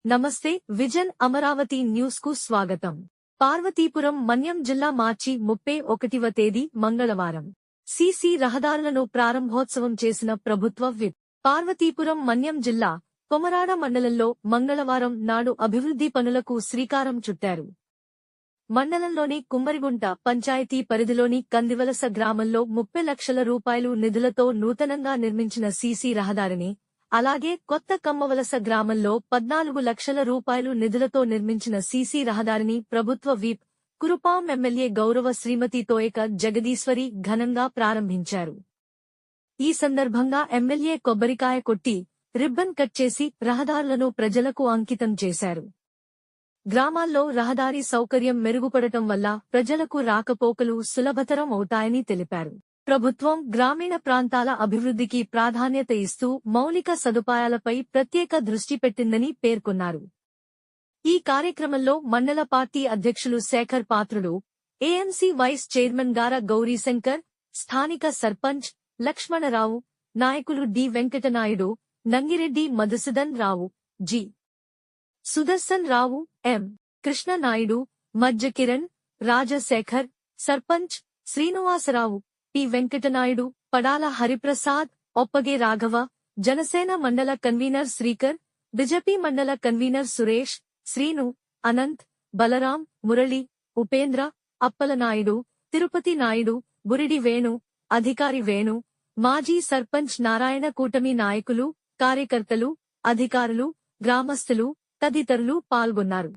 నమస్తే vision Amaravati news కు స్వాగతం. పార్వతీపురం మన్యం జిల్లా మార్చి 31వ తేదీ మంగళవారం సీసీ రహదారులను ప్రారంభోత్సవం చేసిన ప్రభుత్వ విప్. పార్వతీపురం మన్యం జిల్లా కొమరాడ మండలంలో మంగళవారం నాడు అభివృద్ధి పనులకు శ్రీకారం చుట్టారు. మండలంలోని కుమ్మరిగుంట పంచాయతీ పరిధిలోని కందివలస గ్రామంలో 30 లక్షల రూపాయలు నిధులతో నూతనంగా నిర్మించిన సీసీ రహదారిని, అలాగే కొత్త కమ్మవలస గ్రామంలో 14 లక్షల రూపాయలు నిధులతో నిర్మించిన సీసీ రహదారిని ప్రభుత్వ విప్. కురుపాం ఎమ్మెల్యే గౌరవ శ్రీమతి తోయక జగదీశ్వరి ఘనంగా ప్రారంభించారు. ఈ సందర్భంగా ఎమ్మెల్యే కొబ్బరికాయ కొట్టి, రిబ్బన్ కట్ చేసి రహదారులను ప్రజలకు అంకితం చేశారు. గ్రామాల్లో రహదారి సౌకర్యం మెరుగుపడటం వల్ల ప్రజలకు రాకపోకలు సులభతరం అవుతాయని తెలిపారు. ప్రభుత్వం గ్రామీణ ప్రాంతాల అభివృద్ధికి ప్రాధాన్యత ఇస్తూ మౌలిక సదుపాయాలపై ప్రత్యేక దృష్టి పెట్టిందని పేర్కొన్నారు. ఈ కార్యక్రమంలో మండల పార్టీ అధ్యక్షులు శేఖర్ పాత్రుడు, ఏఎంసీ వైస్ చైర్మన్ గార గౌరీశంకర్, స్థానిక సర్పంచ్ లక్ష్మణరావు, నాయకులు డి వెంకటనాయుడు, నంగిరెడ్డి మధుసూదన్ రావు, జి సుదర్శన్ రావు, ఎం కృష్ణనాయుడు, మజ్జ కిరణ్, రాజశేఖర్, సర్పంచ్ శ్రీనివాసరావు, పి వెంకటనాయుడు, పడాల హరిప్రసాద్, ఒప్పగే రాఘవ, జనసేన మండల కన్వీనర్ శ్రీకర్, బిజెపి మండల కన్వీనర్ సురేష్, శ్రీను, అనంత్, బలరాం, మురళి, ఉపేంద్ర, అప్పలనాయుడు, తిరుపతి నాయుడు, బురిడి వేణు, అధికారి వేణు, మాజీ సర్పంచ్ నారాయణ, కూటమి నాయకులు, కార్యకర్తలు, అధికారులు, గ్రామస్తులు తదితరులు పాల్గొన్నారు.